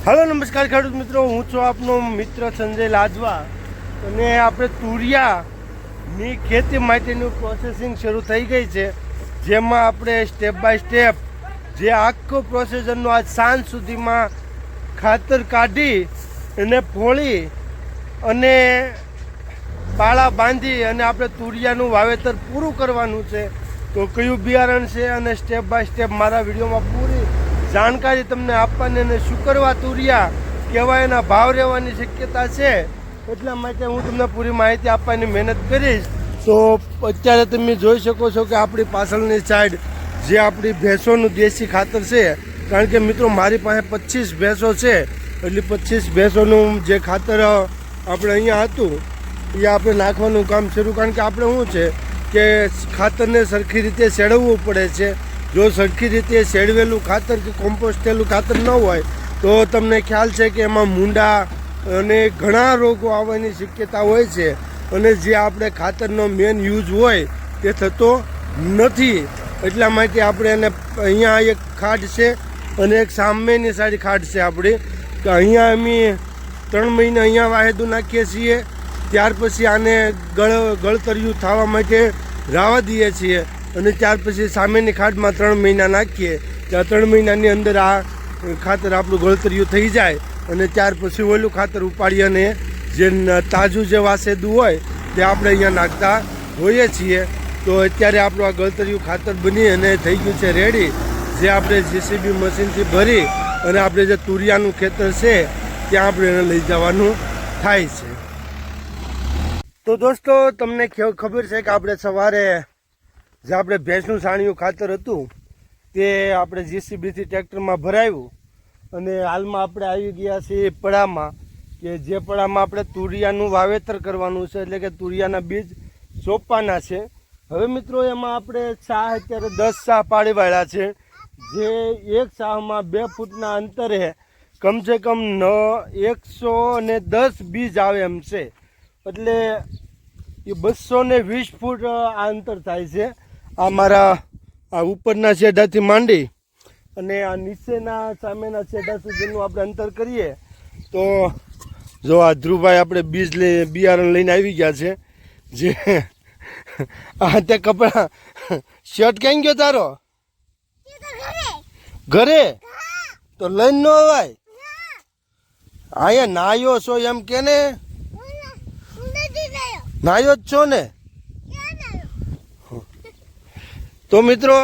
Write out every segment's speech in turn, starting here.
Hello नमस्कार ખેડૂત મિત્રો, હું છું આપનો મિત્ર સંજય લાજવા અને આપણે તુરિયાની ખેતી માટેનું પ્રોસેસિંગ શરૂ થઈ ગઈ છે, જેમાં આપણે સ્ટેપ બાય સ્ટેપ જે આખો પ્રોસેસરનો આજ સાંજ સુધીમાં ખાતર કાઢી અને ફોળી અને પાળા બાંધી અને આપણે તુરિયાનું વાવેતર પૂરું કરવાનું છે. તો કયું બિયારણ છે અને સ્ટેપ બાય સ્ટેપ મારા વિડીયોમાં પૂરી જાણકારી તમને આપવાની અને શું કરવા તુરિયા કેવા એના ભાવ રહેવાની શક્યતા છે, એટલા માટે હું તમને પૂરી માહિતી આપવાની મહેનત કરીશ. તો અત્યારે તમે જોઈ શકો છો કે આપણી પાછળની સાઈડ જે આપણી ભેંસોનું દેશી ખાતર છે, કારણ કે મિત્રો મારી પાસે 25 ભેંસો છે, એટલે 25 ભેંસોનું જે ખાતર આપણે અહીંયા હતું એ આપણે નાખવાનું કામ શરૂ. કારણ કે આપણે શું છે કે ખાતરને સરખી રીતે સેડવવું પડે છે. જો સરખી રીતે સેડવેલું ખાતર કે કોમ્પોસ્ટેલું ખાતર ન હોય તો તમને ખ્યાલ છે કે એમાં મૂંડા અને ઘણા રોગો આવવાની શક્યતા હોય છે, અને જે આપણે ખાતરનો મેન યુઝ હોય તે થતો નથી. એટલા માટે આપણે એને અહીંયા એક ખાડ છે અને એક સામેની સાઈડ ખાડ છે આપણી, તો અહીંયા અમે 3 મહિના અહીંયા વાહેદું નાખીએ છીએ, ત્યાર પછી આને ગળતરિયું થવા માટે રાવા દઈએ છીએ અને ત્યાર પછી સામેની ખાડમાં 3 મહિના નાખીએ. ત્યાં 3 મહિનાની અંદર આ ખાતર આપણું ગળતરિયું થઈ જાય અને ત્યાર પછી ઓલું ખાતર ઉપાડી અને જે તાજું જે વાસેદું હોય તે આપણે અહીંયા નાખતા હોઈએ છીએ. તો અત્યારે આપણું આ ગળતરિયું ખાતર બની અને થઈ ગયું છે રેડી, જે આપણે JCB મશીનથી ભરી અને આપણે જે તુરિયાનું ખેતર છે ત્યાં આપણે એને લઈ જવાનું થાય છે. તો દોસ્તો, તમને ખબર છે કે આપણે સવારે જે આપણે ભેંસનું છાણિયું ખાતર હતું તે આપણે JCBથી ટ્રેક્ટરમાં ભરાયું અને હાલમાં આપણે આવી ગયા છીએ પડામાં, કે જે પડામાં આપણે તુરિયાનું વાવેતર કરવાનું છે, એટલે કે તુરિયાના બીજ સોંપવાના છે. હવે મિત્રો એમાં આપણે છાહ અત્યારે 10 છાહ પાડી વાળ્યા છે, જે એક છાહમાં 2 ફૂટના અંતરે કમસે કમ 110 બીજ આવે એમ છે, એટલે એ 220 ફૂટ આ અંતર થાય છે. આ મારા આ ઉપરના છેડાથી માંડી અને આ નીચેના સામેના છેડા સુધીનું આપણે અંતર કરીએ તો જો આ ધ્રુવભાઈ આપણે બિયારણ લઈને આવી ગયા છે. જે આ તે કપડા શર્ટ ક્યાં ગયો તારો? ઘરે તો લઈને ન અવાય, અહીંયા નાયો છો એમ કે ને? નાયો જ છો ને? તો મિત્રો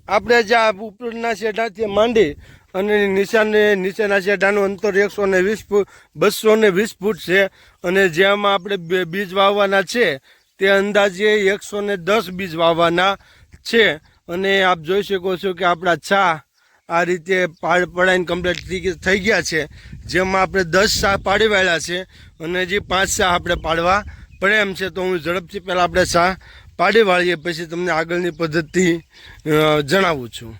આપણે જે ઉપરના શેઢાથી માંડી અને નીચેના શેઢાનું અંતર 120 ફૂટ 220 ફૂટ છે, અને જેમાં આપણે બીજ વાવવાના છે તે અંદાજે 110 બીજ વાવવાના છે. અને આપ જોઈ શકો છો કે આપણા છા આ રીતે પડાઈને કમ્પ્લીટ થઈ ગયા છે, જેમાં આપણે 10 છા પાડી વાળ્યા છે અને જે 5 છા આપણે પાડવા પડે એમ છે. તો હું ઝડપથી પહેલાં આપણે છા પાડી વાળીએ, પછી તમને આગળની પદ્ધતિ જણાવું છું.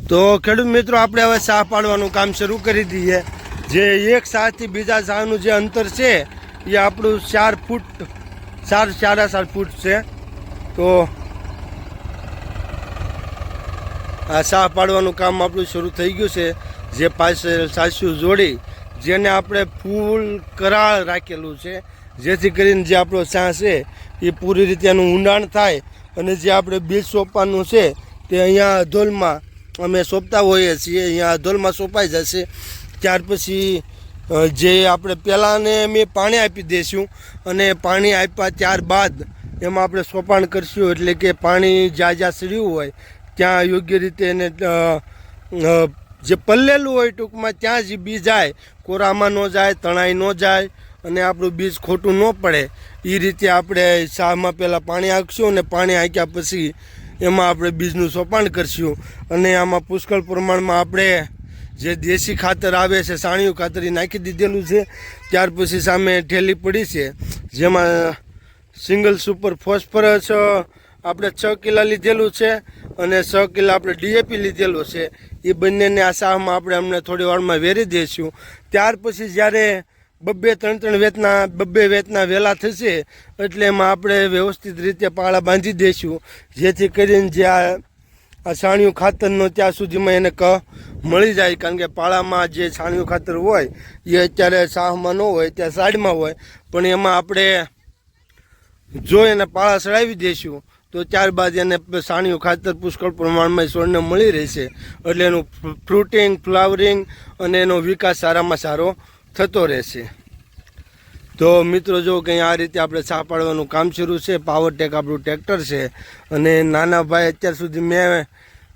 તો ખેડૂત મિત્રો, આપણે હવે છા પાડવાનું કામ શરૂ કરી દઈએ. જે એક છાથી બીજા છાનું જે અંતર છે એ આપણું 4 ફૂટ 4.5 ફૂટ છે. તો આ છા પાડવાનું કામ આપણું શરૂ થઈ ગયું છે, જે પાસે સાસ્યું જોડી જેને આપણે ફૂલ કરાળ રાખેલું છે, જેથી કરીને જે આપણો છા છે એ પૂરી રીતે એનું ઊંડાણ થાય અને જે આપણે બીજ સોંપવાનું છે તે અહીંયા અધોલમાં અમે સોંપતા હોઈએ છીએ. અહીંયા અધોલમાં સોંપાઈ જશે. ત્યાર પછી જે આપણે પહેલાંને અમે પાણી આપી દઈશું અને પાણી આપ્યા ત્યારબાદ એમાં આપણે સોપાણ કરશું, એટલે કે પાણી જ્યાં સીડ્યું હોય ત્યાં યોગ્ય રીતે એને જે પલ્લેલું હોય ટૂંકમાં ત્યાં જ બી જાય, કોરામાં ન જાય, તણાઈ ન જાય અને આપણું બીજ ખોટું ન પડે એ રીતે આપણે શામાં પહેલાં પાણી આંકશું અને પાણી આંક્યા પછી એમાં આપણે બીજનું સોપાણ કરશું. અને આમાં પુષ્કળ પ્રમાણમાં આપણે જે દેશી ખાતર આવે છે, છાણિયું ખાતર એ નાખી દીધેલું છે. ત્યાર પછી સામે ઠેલી પડી છે, જેમાં સિંગલ સુપર ફોસ્ફરસ આપણે 6 કિલા લીધેલું છે અને 6 કિલા આપણે DAP લીધેલું છે. એ બંનેને આ શાહમાં આપણે અમને થોડી વારમાં વેરી દઈશું. ત્યાર પછી જ્યારે 2-3 વેતના વહેલા થશે એટલે એમાં આપણે વ્યવસ્થિત રીતે પાળા બાંધી દઈશું, જેથી કરીને જે આ આ છાણિયું ખાતરનો ત્યાં સુધીમાં એને મળી જાય, કારણ કે પાળામાં જે છાણિયું ખાતર હોય એ અત્યારે સાહમાં ન હોય, ત્યાં સાઈડમાં હોય, પણ એમાં આપણે જો એને પાળા ચડાવી દઈશું તો ત્યારબાદ એને છાણિયું ખાતર પુષ્કળ પ્રમાણમાં છોડને મળી રહેશે, એટલે એનું ફ્રૂટિંગ, ફ્લાવરિંગ અને એનો વિકાસ સારામાં સારો થતો રહેશે. તો મિત્રો જો કંઈ આ રીતે આપણે સાહ પાડવાનું કામ શરૂ છે. પાવરટેક આપણું ટ્રેક્ટર છે અને નાના ભાઈ અત્યાર સુધી મેં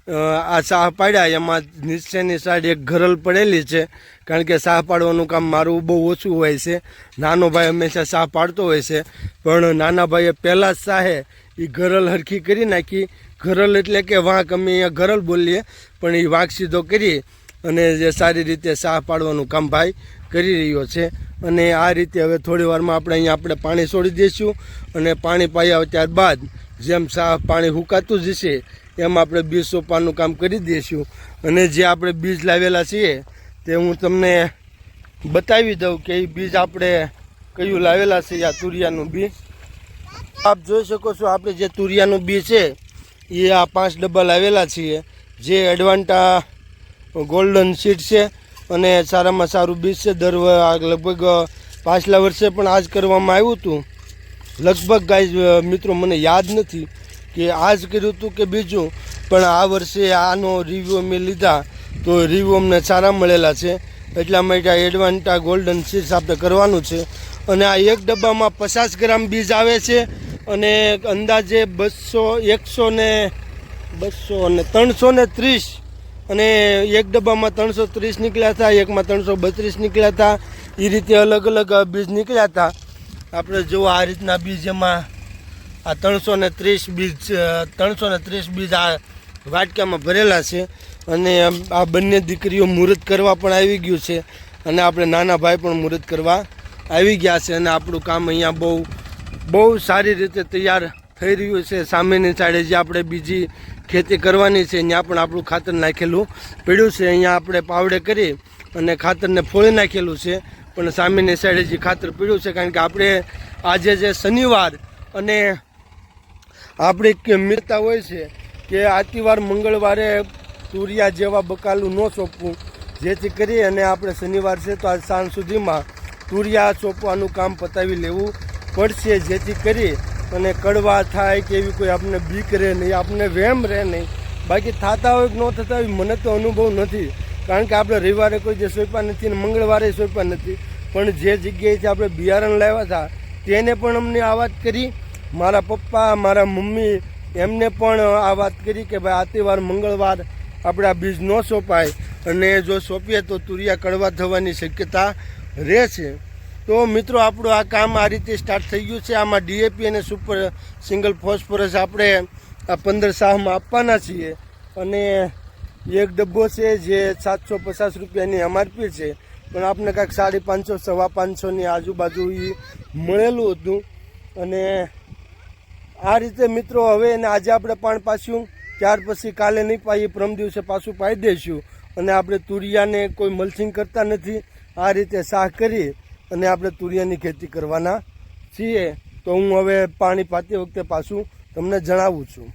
આ સાહ પાડ્યા એમાં નીચેની સાઈડ એક ઘરલ પડેલી છે, કારણ કે સાહ પાડવાનું કામ મારું બહુ ઓછું હોય છે. નાનો ભાઈ હંમેશા સાહ પાડતો હોય છે, પણ નાના ભાઈએ પહેલાં જ સાહે એ ઘરલ હરખી કરી નાખી. ઘરલ એટલે કે વાંક, અમે અહીંયા ઘરલ બોલીએ, પણ એ વાંક સીધો કરી અને જે સારી રીતે સાહ પાડવાનું કામ ભાઈ કરી રહ્યો છે. અને આ રીતે હવે થોડી વારમાં આપણે પાણી છોડી દઈશું અને પાણી પાયા ત્યારબાદ જેમ સાહ પાણી હુકાતું જશે એમ આપણે બીજ સોંપવાનું કામ કરી દઈશું. અને જે આપણે બીજ લાવેલા છીએ તે હું તમને બતાવી દઉં કે એ બીજ આપણે કયું લાવેલા છે. આ તુરિયાનું બીજ આપ જોઈ શકો છો. આપણે જે તુરિયાનું બીજ છે એ આ 5 ડબ્બા લાવેલા છીએ, જે એડવાન્ટા ગોલ્ડન સીડ છે અને સારામાં સારું બીજ છે. લગભગ પાછલા વર્ષે પણ આ જ કરવામાં આવ્યું હતું. લગભગ ગાય મિત્રો મને યાદ નથી કે આ જ કર્યું હતું કે બીજું, પણ આ વર્ષે આનો રિવ્યૂ અમે લીધા તો રિવ્યૂ અમને સારા મળેલા છે. એટલા માટે એડવાન્ટા ગોલ્ડન સીડ્સ આપણે કરવાનું છે. અને આ એક ડબ્બામાં 50 ગ્રામ બીજ આવે છે અને અંદાજે 330 અને એક ડબ્બામાં 330 નીકળ્યા હતા, એકમાં 332 નીકળ્યા હતા. એ રીતે અલગ અલગ બીજ નીકળ્યા હતા. આપણે જો આ રીતના બીજ એમાં આ 330 બીજ આ વાટકામાં ભરેલા છે. અને આ બંને દીકરીઓ મુહૂર્ત કરવા પણ આવી ગયું છે અને આપણે નાના ભાઈ પણ મુહૂર્ત કરવા આવી ગયા છે. અને આપણું કામ અહીંયા બહુ સારી રીતે તૈયાર થઈ રહ્યું છે. સામેની સાઈડે જે આપણે બીજી ખેતી કરવાની છે ત્યાં પણ આપણું ખાતર નાખેલું પડ્યું છે. અહીંયા આપણે પાવડે કરી અને ખાતરને ફોડી નાખેલું છે, પણ સામેની સાઈડે જે ખાતર પડ્યું છે, કારણ કે આપણે આજે જે શનિવાર અને આપણી મિત્રતા હોય છે કે આતિવાર મંગળવારે તુરિયા જેવા બકાલું ન સોંપવું, જેથી કરી અને આપણે શનિવાર છે તો આજ સાંજ સુધીમાં તુરિયા સોંપવાનું કામ પતાવી લેવું પડશે, જેથી કરી અને કડવા થાય કે એવી કોઈ આપણને બીક રહે નહીં, આપણને વહેમ રહે નહીં. બાકી થતા હોય કે ન થતા હોય મને તો અનુભવ નથી, કારણ કે આપણે રવિવારે કોઈ જે સોંપ્યા નથી અને મંગળવારે સોંપ્યા નથી. પણ જે જગ્યાએથી આપણે બિયારણ લાવ્યા હતા તેને પણ અમને આ વાત કરી, મારા પપ્પા, મારા મમ્મી એમને પણ આ વાત કરી કે ભાઈ આતિવાર મંગળવાર આપણે આ બીજ ન સોંપાય અને જો સોંપીએ તો તુરિયા કડવા થવાની શક્યતા રહે છે. તો મિત્રો આપણું આ કામ આ રીતે સ્ટાર્ટ થઈ ગયું છે. આમાં ડીએપી અને સુપર સિંગલ ફોસ્ફરસ આપણે આ 15 સાહમાં આપવાના છીએ. અને એક ડબ્બો છે જે 750 રૂપિયાની એમઆરપી છે, પણ આપણે કાંઈક 550, 550ની આજુબાજુ એ મળેલું હતું. અને આ રીતે મિત્રો હવે એને આજે આપણે પાણી પાછું, ત્યાર પછી કાલે નહીં પાઈએ, પરમ દિવસે પાછું પાઈ દઈશું. અને આપણે તુરિયાને કોઈ મલ્ચિંગ કરતા નથી, આ રીતે સાહ કરી અને આપણે તુરિયાની ખેતી કરવાના છીએ. તો હું હવે પાણી પાતી વખતે પાછું તમને જણાવું છું.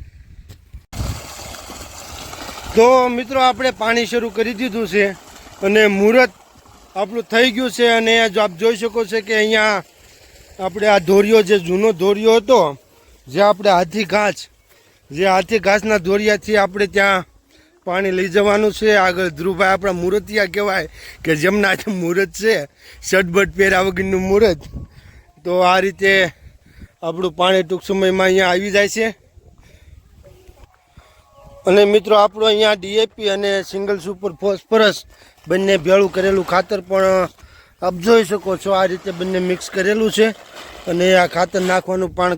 તો મિત્રો આપણે પાણી શરૂ કરી દીધું છે અને મુહૂર્ત આપણું થઈ ગયું છે. અને જો આપ જોઈ શકો છો કે અહીંયા આપણે આ ધોરિયો, જે જૂનો ધોરિયો હતો, જે આપણે હાથી ઘાસના ધોરિયાથી આપણે ત્યાં પાણી લઈ જવાનું છે. આગળ ધ્રુવભાઈ આપણા મુહૂર્તિયા કહેવાય કે જેમના આજે મુહૂર્ત છે, શટબટ પહેર્યા વગરનું મુહૂર્ત. તો આ રીતે આપણું પાણી ટૂંક સમયમાં અહીંયા આવી જાય છે. અને મિત્રો આપણું અહીંયા ડીએપી અને સિંગલ સુપર ફોસ્ફરસ બંને ભેળું કરેલું ખાતર પણ આપ જોઈ શકો છો. આ રીતે બંને મિક્સ કરેલું છે અને આ ખાતર નાખવાનું પણ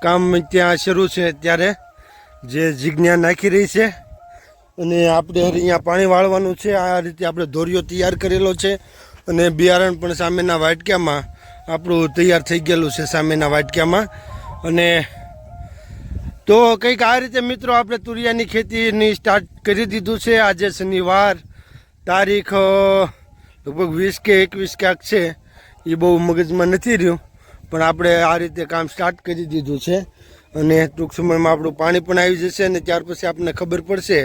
કામ ત્યાં શરૂ છે. અત્યારે જે જિજ્ઞા નાખી રહી છે અને આપણે અહીંયા પાણી વાળવાનું છે. આ રીતે આપણે ધોરિયો તૈયાર કરેલો છે અને બિયારણ પણ સામેના વાટક્યામાં આપણું તૈયાર થઈ ગયેલું છે, સામેના વાટક્યામાં. અને તો કંઈક આ રીતે મિત્રો આપણે તુરિયાની ખેતીની સ્ટાર્ટ કરી દીધું છે. આજે શનિવાર, તારીખ લગભગ 20 કે 21 ક્યાંક છે, એ બહુ મગજમાં નથી રહ્યું, પણ આપણે આ રીતે કામ સ્ટાર્ટ કરી દીધું છે. અને ટૂંક સમયમાં આપણું પાણી પણ આવી જશે અને ત્યાર પછી આપણને ખબર પડશે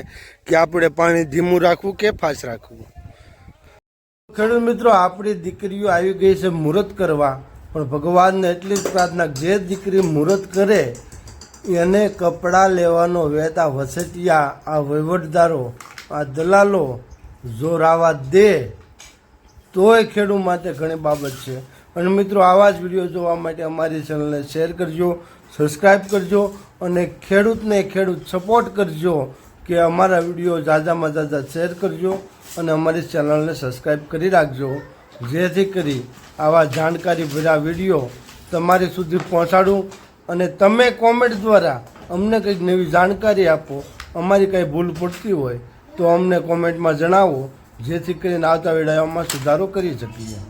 કે આપણે પાણી ધીમું રાખવું કે ફાસ્ટ રાખવું. ખેડૂત મિત્રો, આપણી દીકરીઓ આવી ગઈ છે મુહૂર્ત કરવા, પણ ભગવાનને એટલી જ પ્રાર્થના, જે દીકરી મુહૂર્ત કરે એને કપડાં લેવાનો વહેતા વસેટિયા, આ વહીવટદારો, આ દલાલો જોરાવા દે તોય ખેડૂત માટે ઘણી બાબત છે. અને મિત્રો, આવા જ વિડીયો જોવા માટે અમારી ચેનલને શેર કરજો, સબસ્ક્રાઈબ કરજો અને ખેડૂત સપોર્ટ કરજો કે અમારા વિડીયો ઝાઝામાં ઝાઝા શેર કરજો અને અમારી ચેનલને સબસ્ક્રાઈબ કરી રાખજો, જેથી કરી આવા જાણકારી ભર્યા વિડીયો તમારી સુધી પહોંચાડું અને તમે કોમેન્ટ દ્વારા અમને કંઈક નવી જાણકારી આપો. અમારી કંઈ ભૂલ પડતી હોય તો અમને કોમેન્ટમાં જણાવો, જેથી કરીને આવતા વિડીયોમાં સુધારો કરી શકીએ.